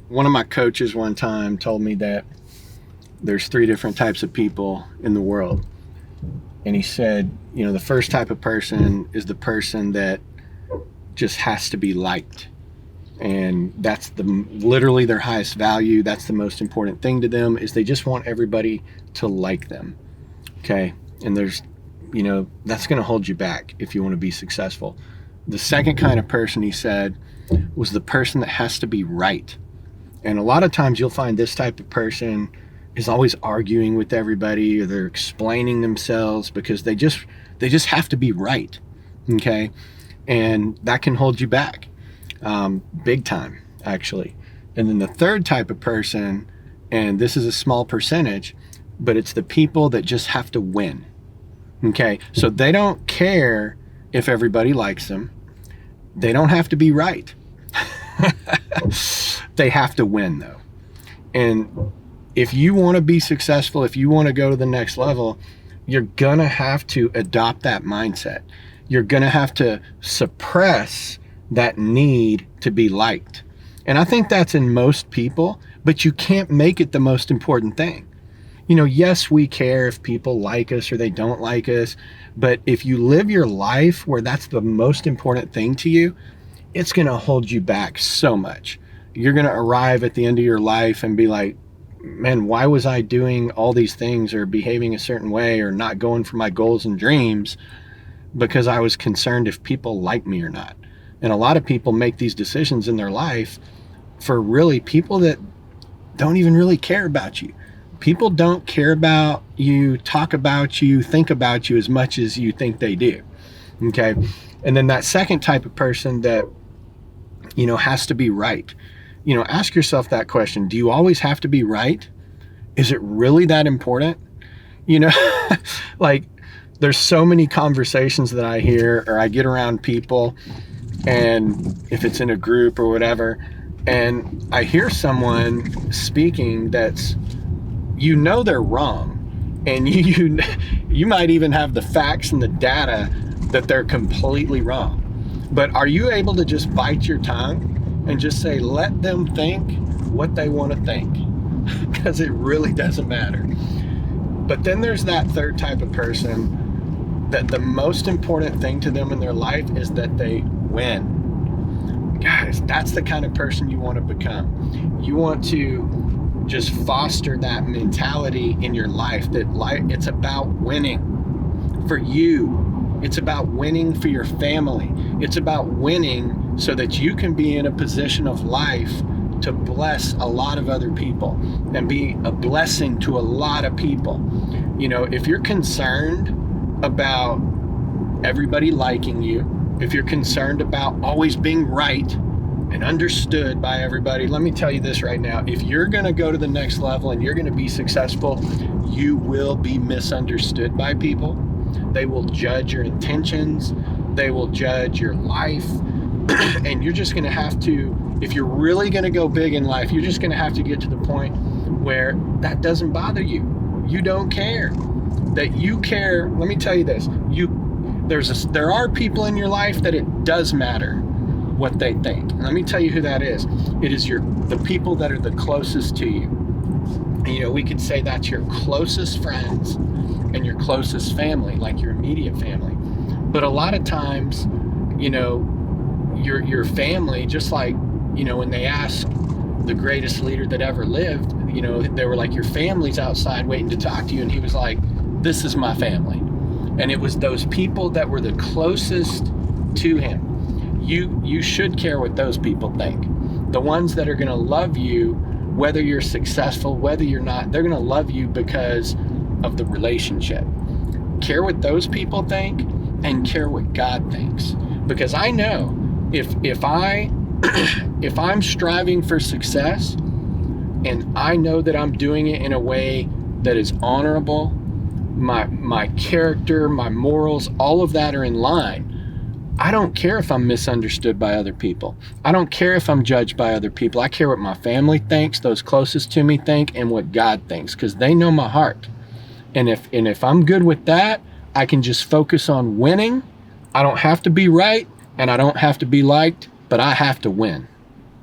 one of my coaches one time told me that there's three different types of people in the world. And he said, the first type of person is the person that just has to be liked. And that's literally their highest value. That's the most important thing to them, is they just want everybody to like them. Okay. And there's, that's going to hold you back if you want to be successful. The second kind of person, he said, was the person that has to be right. And a lot of times you'll find this type of person is always arguing with everybody, or they're explaining themselves because they just have to be right. Okay. And that can hold you back, big time, actually. And then the third type of person, and this is a small percentage, but it's the people that just have to win. Okay. So they don't care if everybody likes them. They don't have to be right. They have to win, though. And if you want to be successful, if you want to go to the next level, you're going to have to adopt that mindset. You're going to have to suppress that need to be liked. And I think that's in most people, but you can't make it the most important thing. Yes, we care if people like us or they don't like us, but if you live your life where that's the most important thing to you, it's going to hold you back so much. You're going to arrive at the end of your life and be like, man, why was I doing all these things or behaving a certain way or not going for my goals and dreams? Because I was concerned if people like me or not. And a lot of people make these decisions in their life for really people that don't even really care about you. People don't care about you, talk about you, think about you as much as you think they do. Okay. And then that second type of person that, has to be right. Ask yourself that question. Do you always have to be right? Is it really that important? Like there's so many conversations that I hear or I get around people, and if it's in a group or whatever, and I hear someone speaking that's, they're wrong, and you might even have the facts and the data that they're completely wrong. But are you able to just bite your tongue and just say, let them think what they want to think? Because it really doesn't matter. But then there's that third type of person that the most important thing to them in their life is that they win. Guys, that's the kind of person you want to become. You want to just foster that mentality in your life, that it's about winning for you. It's about winning for your family. It's about winning so that you can be in a position of life to bless a lot of other people and be a blessing to a lot of people. If you're concerned about everybody liking you, if you're concerned about always being right and understood by everybody, let me tell you this right now. If you're going to go to the next level and you're going to be successful, you will be misunderstood by people. They will judge your intentions. They will judge your life. And you're just going to have to, if you're really going to go big in life, you're just going to have to get to the point where that doesn't bother you. You don't care. That you care. Let me tell you this. There are people in your life that it does matter what they think. And let me tell you who that is. It is the people that are the closest to you. And, we could say that's your closest friends and your closest family, like your immediate family. But a lot of times, your family, just like, when they asked the greatest leader that ever lived, they were like, your family's outside waiting to talk to you. And he was like, this is my family. And it was those people that were the closest to him. You should care what those people think. The ones that are going to love you, whether you're successful, whether you're not, they're going to love you because of the relationship. Care what those people think and care what God thinks. Because I know if I'm striving for success and I know that I'm doing it in a way that is honorable, my character, my morals, all of that are in line. I don't care if I'm misunderstood by other people. I don't care if I'm judged by other people. I care what my family thinks, those closest to me think, and what God thinks, because they know my heart. And if I'm good with that, I can just focus on winning. I don't have to be right, and I don't have to be liked, but I have to win.